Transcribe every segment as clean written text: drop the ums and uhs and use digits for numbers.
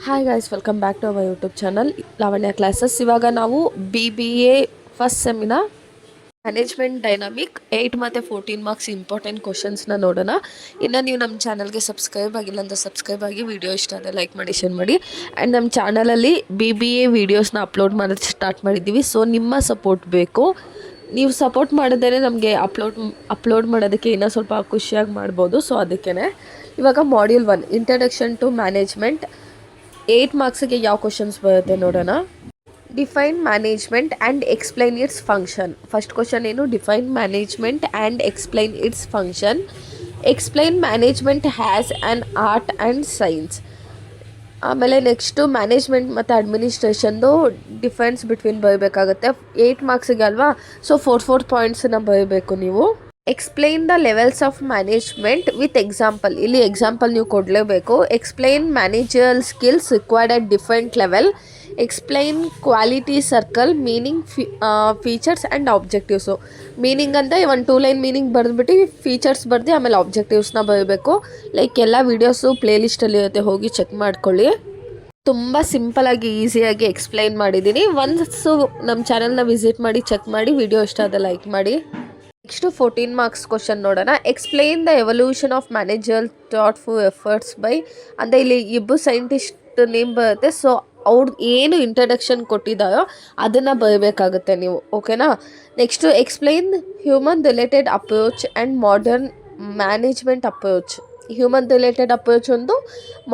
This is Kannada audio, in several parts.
Hi guys, welcome back to our YouTube channel Lavanya classes. ಇವಾಗ ನಾವು BBA ಫಸ್ಟ್ ಸೆಮಿನ ಮ್ಯಾನೇಜ್ಮೆಂಟ್ ಡೈನಾಮಿಕ್ 8 ಮತ್ತು 14 ಮಾರ್ಕ್ಸ್ ಇಂಪಾರ್ಟೆಂಟ್ ಕ್ವಶನ್ಸ್ನ ನೋಡೋಣ. ಇನ್ನು ನೀವು ನಮ್ಮ ಚಾನಲ್ಗೆ ಸಬ್ಸ್ಕ್ರೈಬ್ ಆಗಿಲ್ಲ ಅಂತ ಸಬ್ಸ್ಕ್ರೈಬ್ ಆಗಿ, ವಿಡಿಯೋ ಇಷ್ಟ ಆದರೆ ಲೈಕ್ ಮಾಡಿ, ಶೇರ್ ಮಾಡಿ. ಆ್ಯಂಡ್ ನಮ್ಮ ಚಾನಲಲ್ಲಿ BBA ವೀಡಿಯೋಸ್ನ ಅಪ್ಲೋಡ್ ಮಾಡೋದು ಸ್ಟಾರ್ಟ್ ಮಾಡಿದ್ದೀವಿ. ಸೊ ನಿಮ್ಮ ಸಪೋರ್ಟ್ ಬೇಕು. ನೀವು ಸಪೋರ್ಟ್ ಮಾಡಿದ್ರೆ ನಮಗೆ ಅಪ್ಲೋಡ್ ಮಾಡೋದಕ್ಕೆ ಇನ್ನೂ ಸ್ವಲ್ಪ ಖುಷಿಯಾಗಿ ಮಾಡ್ಬೋದು. ಸೊ ಅದಕ್ಕೇ ಇವಾಗ ಮಾಡ್ಯೂಲ್ 1 ಇಂಟ್ರಡಕ್ಷನ್ ಟು ಮ್ಯಾನೇಜ್ಮೆಂಟ್ 8 ಮಾರ್ಕ್ಸಿಗೆ ಯಾವ ಕ್ವಶನ್ಸ್ ಬರುತ್ತೆ ನೋಡೋಣ. Define management and explain its function. First question ಏನು? Define management and explain its function. Explain management has an art and science. ಆಮೇಲೆ ನೆಕ್ಸ್ಟು ಮ್ಯಾನೇಜ್ಮೆಂಟ್ ಮತ್ತು ಅಡ್ಮಿನಿಸ್ಟ್ರೇಷನ್ದು ಡಿಫ್ರೆನ್ಸ್ ಬಿಟ್ವೀನ್ ಬರೀಬೇಕಾಗುತ್ತೆ. 8 ಮಾರ್ಕ್ಸಿಗೆ ಅಲ್ವಾ, ಸೊ 4 ಪಾಯಿಂಟ್ಸನ್ನು ಬರೀಬೇಕು ನೀವು. Explain the levels of management with example. ಇಲ್ಲಿ ಎಕ್ಸಾಂಪಲ್ ನೀವು ಕೊಡಲೇಬೇಕು. Explain managerial skills required at different level. Explain quality circle meaning, features and objectives. Meaning ಅಂದರೆ 1-2 ಲೈನ್ ಮೀನಿಂಗ್ ಬರೆದ್ಬಿಟ್ಟು ಫೀಚರ್ಸ್ ಬರೆದು ಆಮೇಲೆ ಆಬ್ಜೆಕ್ಟಿವ್ಸ್ನ ಬರೀಬೇಕು. ಲೈಕ್ ಎಲ್ಲ ವೀಡಿಯೋಸು ಪ್ಲೇಲಿಸ್ಟಲ್ಲಿ ಇರುತ್ತೆ, ಹೋಗಿ ಚೆಕ್ ಮಾಡ್ಕೊಳ್ಳಿ. ತುಂಬ ಸಿಂಪಲಾಗಿ ಈಸಿಯಾಗಿ ಎಕ್ಸ್ಪ್ಲೈನ್ ಮಾಡಿದ್ದೀನಿ. ಒನ್ಸು ನಮ್ಮ ಚಾನಲ್ನ ವಿಸಿಟ್ ಮಾಡಿ ಚೆಕ್ ಮಾಡಿ, ವಿಡಿಯೋ ಇಷ್ಟ ಆದರೆ ಲೈಕ್ ಮಾಡಿ. ನೆಕ್ಸ್ಟು 14 ಮಾರ್ಕ್ಸ್ ಕ್ವಶನ್ ನೋಡೋಣ. Explain the evolution of manager thoughtful efforts by. ಅಂದರೆ ಇಲ್ಲಿ ಇಬ್ಬರು ಸೈಂಟಿಸ್ಟ್ ನೇಮ್ ಬರುತ್ತೆ. ಸೊ ಅವ್ರದ್ದು ಏನು ಇಂಟ್ರಡಕ್ಷನ್ ಕೊಟ್ಟಿದ್ದಾರೋ ಅದನ್ನು ಬರಬೇಕಾಗುತ್ತೆ ನೀವು, ಓಕೆನಾ. Next explain human related approach and modern management approach. Human related approach ಒಂದು,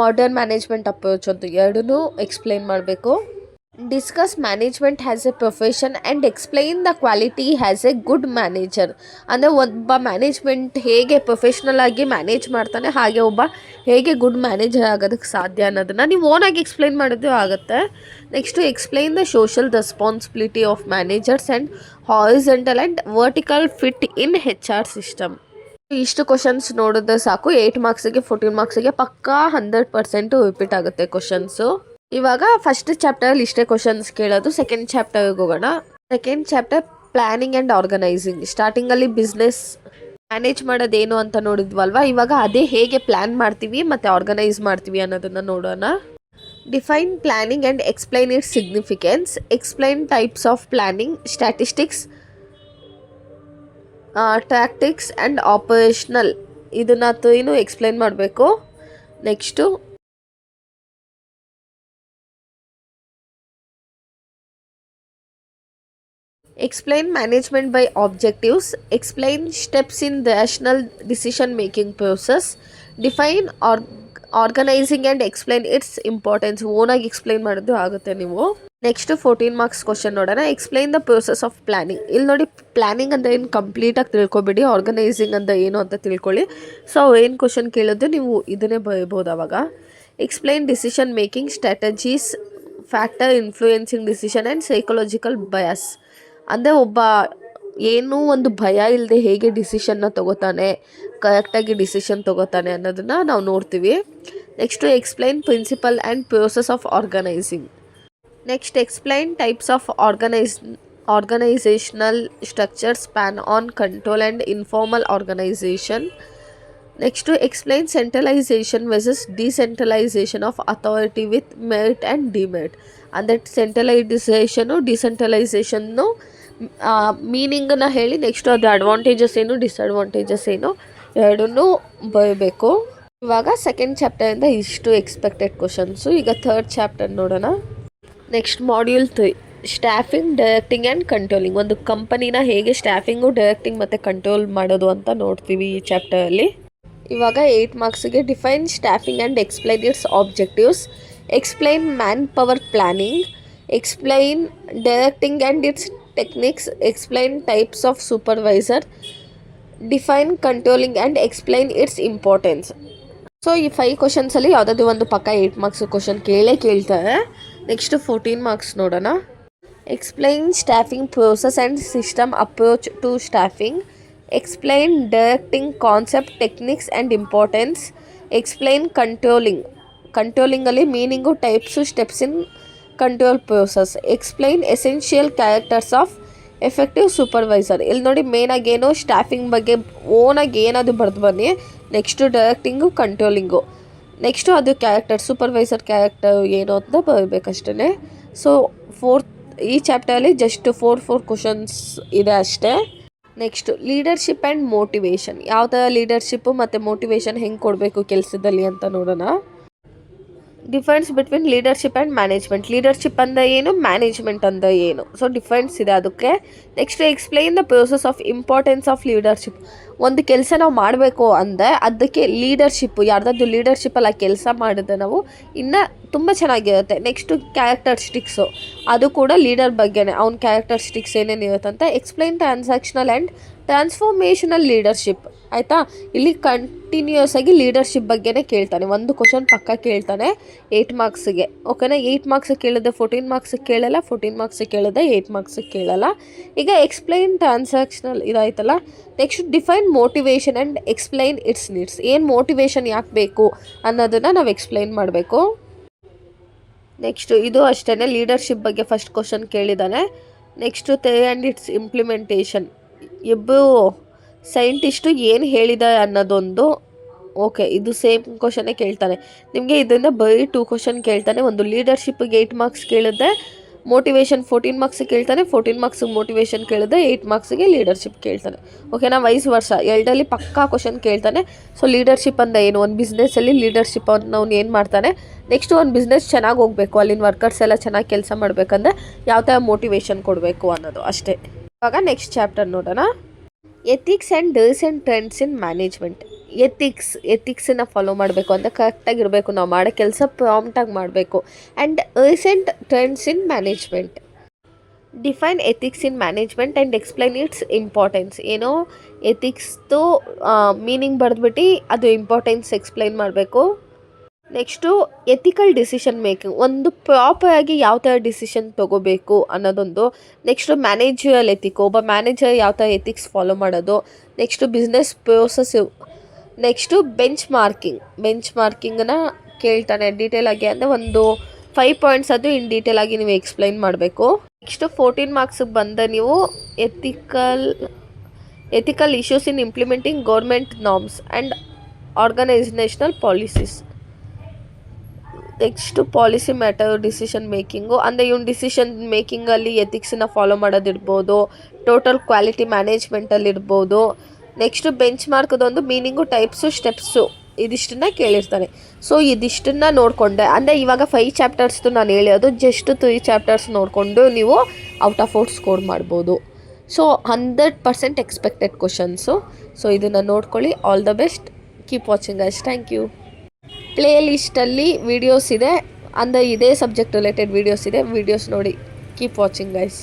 ಮಾಡರ್ನ್ ಮ್ಯಾನೇಜ್ಮೆಂಟ್ ಅಪ್ರೋಚ್ ಒಂದು, ಎರಡನ್ನೂ ಎಕ್ಸ್ಪ್ಲೈನ್ ಮಾಡಬೇಕು. Discuss management has A profession and explain the quality has A good manager. ಅಂದರೆ ಒಬ್ಬ ಮ್ಯಾನೇಜ್ಮೆಂಟ್ ಹೇಗೆ ಪ್ರೊಫೆಷ್ನಲ್ ಆಗಿ ಮ್ಯಾನೇಜ್ ಮಾಡ್ತಾನೆ, ಹಾಗೆ ಒಬ್ಬ ಹೇಗೆ ಗುಡ್ ಮ್ಯಾನೇಜರ್ ಆಗೋದಕ್ಕೆ ಸಾಧ್ಯ ಅನ್ನೋದನ್ನು ನೀವು ಓನಾಗಿ ಎಕ್ಸ್ಪ್ಲೈನ್ ಮಾಡಿದ್ರೂ ಆಗುತ್ತೆ. Next explain the social responsibility of managers and horizontal and vertical fit in HR system. ಇಷ್ಟು ಕ್ವಶನ್ಸ್ ನೋಡಿದ್ರೆ ಸಾಕು. 8 ಮಾರ್ಕ್ಸಿಗೆ 14 ಮಾರ್ಕ್ಸಿಗೆ ಪಕ್ಕಾ 100% ರಿಪೀಟ್ ಆಗುತ್ತೆ ಕ್ವಶನ್ಸು. ಇವಾಗ ಫಸ್ಟ್ ಚಾಪ್ಟರಲ್ಲಿ ಇಷ್ಟೇ ಕ್ವಶನ್ಸ್ ಕೇಳೋದು. ಸೆಕೆಂಡ್ ಚಾಪ್ಟರ್ಗೆ ಹೋಗೋಣ. Second chapter planning and organising. ಸ್ಟಾರ್ಟಿಂಗಲ್ಲಿ ಬಿಸ್ನೆಸ್ ಮ್ಯಾನೇಜ್ ಮಾಡೋದೇನು ಅಂತ ನೋಡಿದ್ವಲ್ವ, ಇವಾಗ ಅದೇ ಹೇಗೆ ಪ್ಲ್ಯಾನ್ ಮಾಡ್ತೀವಿ ಮತ್ತು ಆರ್ಗನೈಸ್ ಮಾಡ್ತೀವಿ ಅನ್ನೋದನ್ನು ನೋಡೋಣ. Define planning and explain it's significance. Explain types of planning, statistics, tactics and operational. ಇದನ್ನು ಏನು ಎಕ್ಸ್ಪ್ಲೈನ್ ಮಾಡಬೇಕು. Next explain management by objectives. Explain steps in rational decision making process. Define organizing and explain its importance. ಓನಾಗಿ ಎಕ್ಸ್ಪ್ಲೈನ್ ಮಾಡೋದು ಆಗುತ್ತೆ ನೀವು. ನೆಕ್ಸ್ಟ್ 14 ಮಾರ್ಕ್ಸ್ ಕ್ವಶನ್ ನೋಡೋಣ. Explain the process of planning. ಇಲ್ಲಿ ನೋಡಿ, ಪ್ಲಾನಿಂಗ್ ಅಂದರೆ ಏನು ಕಂಪ್ಲೀಟಾಗಿ ತಿಳ್ಕೊಬೇಡಿ, ಆರ್ಗನೈಸಿಂಗ್ ಅಂತ ಏನು ಅಂತ ತಿಳ್ಕೊಳ್ಳಿ. ಸೊ ಏನು ಕ್ವಶನ್ ಕೇಳಿದ್ರೆ ನೀವು ಇದನ್ನೇ ಬರೀಬೋದು ಅವಾಗ. Explain decision making strategies, factor influencing decision and psychological bias. ಅಂದರೆ ಒಬ್ಬ ಏನೂ ಒಂದು ಭಯ ಇಲ್ಲದೆ ಹೇಗೆ ಡಿಸಿಷನ್ನ ತೊಗೋತಾನೆ, ಕರೆಕ್ಟಾಗಿ ಡಿಸಿಷನ್ ತೊಗೋತಾನೆ ಅನ್ನೋದನ್ನು ನಾವು ನೋಡ್ತೀವಿ. Next explain principle and process of organising. Next explain types of organisational structure, span on control and informal organisation. Next explain centralisation versus decentralisation of authority with merit and demerit. ಅಂದರೆ ಸೆಂಟ್ರಲೈಸೇಷನು ಡಿಸೆಂಟ್ರಲೈಸೇಷನ್ನು ಮೀನಿಂಗನ್ನು ಹೇಳಿ, ನೆಕ್ಸ್ಟು ಅದು ಅಡ್ವಾಂಟೇಜಸ್ ಏನು ಡಿಸ್ಅಡ್ವಾಂಟೇಜಸ್ ಏನು ಎರಡನ್ನೂ ಬರಬೇಕು. ಇವಾಗ ಸೆಕೆಂಡ್ ಚಾಪ್ಟರಿಂದ ಇಷ್ಟು ಎಕ್ಸ್ಪೆಕ್ಟೆಡ್ ಕ್ವಶನ್ಸು. ಈಗ ಥರ್ಡ್ ಚಾಪ್ಟರ್ ನೋಡೋಣ. Next module 3 staffing, directing and controlling. ಒಂದು ಕಂಪನಿನ ಹೇಗೆ ಸ್ಟಾಫಿಂಗು, ಡೈರೆಕ್ಟಿಂಗ್ ಮತ್ತು ಕಂಟ್ರೋಲ್ ಮಾಡೋದು ಅಂತ ನೋಡ್ತೀವಿ ಈ ಚಾಪ್ಟರಲ್ಲಿ. ಇವಾಗ 8 ಮಾರ್ಕ್ಸಿಗೆ define staffing and explain its objectives. Explain manpower planning. Explain directing and its techniques. Explain types of supervisor. Define controlling and explain its importance. So ಈ 5 ಕ್ವಶನ್ಸಲ್ಲಿ ಯಾವುದಾದ್ರು ಒಂದು ಪಕ್ಕ 8 ಮಾರ್ಕ್ಸ್ ಕ್ವಶನ್ ಕೇಳ್ತಾರೆ. ನೆಕ್ಸ್ಟ್ 14 ಮಾರ್ಕ್ಸ್ ನೋಡೋಣ. Explain staffing process and system approach to staffing. Explain directing concept, techniques and importance. Explain ಕಂಟ್ರೋಲಿಂಗಲ್ಲಿ meaning, types, steps in control process. Explain essential characters of effective supervisor. ಇಲ್ಲಿ ನೋಡಿ, ಮೇನಾಗಿ ಏನು ಸ್ಟಾಫಿಂಗ್ ಬಗ್ಗೆ ಓನಾಗಿ ಏನಾದರೂ ಬರೆದು ಬನ್ನಿ. Next directing, controlling. ನೆಕ್ಸ್ಟು ಅದು ಕ್ಯಾರೆಕ್ಟರ್ ಸೂಪರ್ವೈಸರ್ ಕ್ಯಾರೆಕ್ಟರ್ ಏನು ಅಂತ ಬರಬೇಕಷ್ಟೇ. ಸೊ ಈ ಚಾಪ್ಟರಲ್ಲಿ ಜಸ್ಟ್ ಫೋರ್ ಕ್ವಶನ್ಸ್ ಇದೆ ಅಷ್ಟೇ. ನೆಕ್ಸ್ಟು ಲೀಡರ್ಶಿಪ್ ಆ್ಯಂಡ್ ಮೋಟಿವೇಶನ್, ಯಾವ ಥರ ಲೀಡರ್ಶಿಪ್ಪು ಮತ್ತು ಮೋಟಿವೇಶನ್ ಹೆಂಗೆ ಕೊಡಬೇಕು ಕೆಲಸದಲ್ಲಿ ಅಂತ ನೋಡೋಣ. Difference between leadership and management, leadership ಅಂದರೆ ಏನು, ಮ್ಯಾನೇಜ್ಮೆಂಟ್ ಅಂದರೆ ಏನು, ಸೊ ಡಿಫ್ರೆನ್ಸ್ ಇದೆ ಅದಕ್ಕೆ. Next explain the process of importance of leadership, ಒಂದು ಕೆಲಸ ನಾವು ಮಾಡಬೇಕು ಅಂದರೆ ಅದಕ್ಕೆ ಲೀಡರ್ಶಿಪ್ಪು ಯಾರ್ದಾದ್ರು ಲೀಡರ್ಶಿಪ್ಪಲ್ಲಿ ಆ ಕೆಲಸ ಮಾಡಿದ್ರೆ ನಾವು ಇನ್ನೂ ತುಂಬ ಚೆನ್ನಾಗಿರುತ್ತೆ. ನೆಕ್ಸ್ಟು ಕ್ಯಾರೆಕ್ಟರಿಸ್ಟಿಕ್ಸು, ಅದು ಕೂಡ ಲೀಡರ್ ಬಗ್ಗೆನೇ, ಅವ್ನ ಕ್ಯಾರೆಕ್ಟರಿಸ್ಟಿಕ್ಸ್ ಏನೇನಿರುತ್ತೆ ಅಂತ. Explain transactional and transformational leadership, ಆಯಿತಾ. ಇಲ್ಲಿ ಕಂಟಿನ್ಯೂಸ್ ಆಗಿ ಲೀಡರ್ಶಿಪ್ ಬಗ್ಗೆನೇ ಕೇಳ್ತಾನೆ, ಒಂದು ಕ್ವಶನ್ ಪಕ್ಕ ಕೇಳ್ತಾನೆ 8 ಮಾರ್ಕ್ಸಿಗೆ, ಓಕೆನಾ. 8 ಮಾರ್ಕ್ಸಿಗೆ ಕೇಳಿದ್ರೆ 14 ಮಾರ್ಕ್ಸಿಗೆ ಕೇಳಲ್ಲ, 14 ಮಾರ್ಕ್ಸಿಗೆ ಕೇಳಿದ್ರೆ 8 ಮಾರ್ಕ್ಸಿಗೆ ಕೇಳಲ್ಲ. ಈಗ ಎಕ್ಸ್ಪ್ಲೈನ್ ಟ್ರಾನ್ಸಾಕ್ಷನಲ್ ಇದಾಯ್ತಲ್ಲ. Next define motivation and explain its needs, ಏನು ಮೋಟಿವೇಶನ್ ಯಾಕೆ ಬೇಕು ಅನ್ನೋದನ್ನು ನಾವು ಎಕ್ಸ್ಪ್ಲೈನ್ ಮಾಡಬೇಕು. ನೆಕ್ಸ್ಟು ಇದು ಅಷ್ಟೇ, ಲೀಡರ್ಶಿಪ್ ಬಗ್ಗೆ ಫಸ್ಟ್ ಕ್ವಶನ್ ಕೇಳಿದ್ದಾನೆ. ನೆಕ್ಸ್ಟು ಆ್ಯಂಡ್ ಇಟ್ಸ್ ಇಂಪ್ಲಿಮೆಂಟೇಷನ್, ಇಬ್ಬರು ಸೈಂಟಿಸ್ಟು ಏನು ಹೇಳಿದ್ದಾರೆ ಅನ್ನೋದೊಂದು, ಓಕೆ ಇದು ಸೇಮ್ ಕ್ವಶನ್ನೇ ಕೇಳ್ತಾನೆ ನಿಮಗೆ. ಇದರಿಂದ ಬರೀ 2 ಕ್ವಶನ್ ಕೇಳ್ತಾನೆ. ಒಂದು ಲೀಡರ್ಶಿಪ್ಗೆ 8 ಮಾರ್ಕ್ಸ್ ಕೇಳಿದ್ರೆ ಮೋಟಿವೇಶನ್ 14 ಮಾರ್ಕ್ಸಿಗೆ ಕೇಳ್ತಾನೆ, 14 ಮಾರ್ಕ್ಸಿಗೆ ಮೋಟಿವೇಶನ್ ಕೇಳಿದ್ರೆ 8 ಮಾರ್ಕ್ಸಿಗೆ ಲೀಡರ್ಶಿಪ್ ಕೇಳ್ತಾನೆ, ಓಕೆನಾ. ವೈಸ್ ವರ್ಷ ಎರಡರಲ್ಲಿ ಪಕ್ಕಾ ಕ್ವಶನ್ ಕೇಳ್ತಾನೆ. ಸೊ ಲೀಡರ್ಶಿಪ್ ಅಂದರೆ ಏನು, ಒಂದು ಬಿಸ್ನೆಸ್ಸಲ್ಲಿ ಲೀಡರ್ಶಿಪ್ ಅವ್ನು ಏನು ಮಾಡ್ತಾನೆ. ನೆಕ್ಸ್ಟ್ ಒಂದು ಬಿಸ್ನೆಸ್ ಚೆನ್ನಾಗಿ ಹೋಗಬೇಕು, ಅಲ್ಲಿನ ವರ್ಕರ್ಸ್ ಎಲ್ಲ ಚೆನ್ನಾಗಿ ಕೆಲಸ ಮಾಡಬೇಕಂದ್ರೆ ಯಾವ ಥರ ಮೋಟಿವೇಶನ್ ಕೊಡಬೇಕು ಅನ್ನೋದು ಅಷ್ಟೇ. ಇವಾಗ ನೆಕ್ಸ್ಟ್ ಚಾಪ್ಟರ್ ನೋಡೋಣ. Ethics and does and trends in management. ಎಥಿಕ್ಸನ್ನು ಫಾಲೋ ಮಾಡಬೇಕು ಅಂತ, ಕರೆಕ್ಟಾಗಿರಬೇಕು, ನಾವು ಮಾಡೋ ಕೆಲಸ ಪ್ರಾಂಪ್ಟಾಗಿ ಮಾಡಬೇಕು. And recent trends in management. Define ethics in management and explain its importance. ಏನೋ ಎಥಿಕ್ಸ್ದು ಮೀನಿಂಗ್ ಬರೆದ್ಬಿಟ್ಟು ಅದು ಇಂಪಾರ್ಟೆನ್ಸ್ ಎಕ್ಸ್ಪ್ಲೈನ್ ಮಾಡಬೇಕು. ನೆಕ್ಸ್ಟು ಎಥಿಕಲ್ ಡಿಸಿಷನ್ ಮೇಕಿಂಗ್, ಒಂದು ಪ್ರಾಪರಾಗಿ ಯಾವ ಥರ ಡಿಸಿಷನ್ ತೊಗೋಬೇಕು ಅನ್ನೋದೊಂದು. ನೆಕ್ಸ್ಟು ಮ್ಯಾನೇಜರಲ್ ಎಥಿಕ್, ಒಬ್ಬ ಮ್ಯಾನೇಜರ್ ಯಾವ ಥರ ಎಥಿಕ್ಸ್ ಫಾಲೋ ಮಾಡೋದು. Next business process. Next bench ಮಾರ್ಕಿಂಗನ್ನ ಕೇಳ್ತಾನೆ ಡೀಟೇಲಾಗಿ, ಅಂದರೆ ಒಂದು 5 ಪಾಯಿಂಟ್ಸ್ ಅದು ಇನ್ ಡೀಟೇಲಾಗಿ ನೀವು ಎಕ್ಸ್ಪ್ಲೈನ್ ಮಾಡಬೇಕು. ನೆಕ್ಸ್ಟು 14 ಮಾರ್ಕ್ಸಿಗೆ ಬಂದ ನೀವು ethical issues in implementing government norms and organisational policies. Next policy matter decision making, ಅಂದರೆ ಇವ್ನು ಡಿಸಿಷನ್ ಮೇಕಿಂಗಲ್ಲಿ ಎಥಿಕ್ಸನ್ನ ಫಾಲೋ ಮಾಡೋದಿರ್ಬೋದು, ಟೋಟಲ್ ಕ್ವಾಲಿಟಿ ಮ್ಯಾನೇಜ್ಮೆಂಟಲ್ಲಿರ್ಬೋದು. ನೆಕ್ಸ್ಟು ಬೆಂಚ್ ಮಾರ್ಕ್ದೊಂದು ಮೀನಿಂಗು, ಟೈಪ್ಸು, ಸ್ಟೆಪ್ಸು, ಇದಿಷ್ಟನ್ನ ಕೇಳಿರ್ತಾನೆ. ಸೊ ಇದಿಷ್ಟನ್ನು ನೋಡಿಕೊಂಡೆ, ಅಂದರೆ ಇವಾಗ 5 ಚಾಪ್ಟರ್ಸ್ದು ನಾನು ಹೇಳೋದು, ಜಸ್ಟ್ 3 ಚಾಪ್ಟರ್ಸ್ ನೋಡಿಕೊಂಡು ನೀವು ಔಟ್ ಆಫ್ 4 ಸ್ಕೋರ್ ಮಾಡ್ಬೋದು. So 100% expected questions. ಸೊ ಇದನ್ನು ನೋಡ್ಕೊಳ್ಳಿ. All the best, keep watching guys, thank you. ಪ್ಲೇ ಲಿಸ್ಟಲ್ಲಿ ವೀಡಿಯೋಸ್ ಇದೆ, ಅಂದರೆ ಇದೇ ಸಬ್ಜೆಕ್ಟ್ ರಿಲೇಟೆಡ್ ವೀಡಿಯೋಸ್ ಇದೆ, ವೀಡಿಯೋಸ್ ನೋಡಿ. Keep watching guys.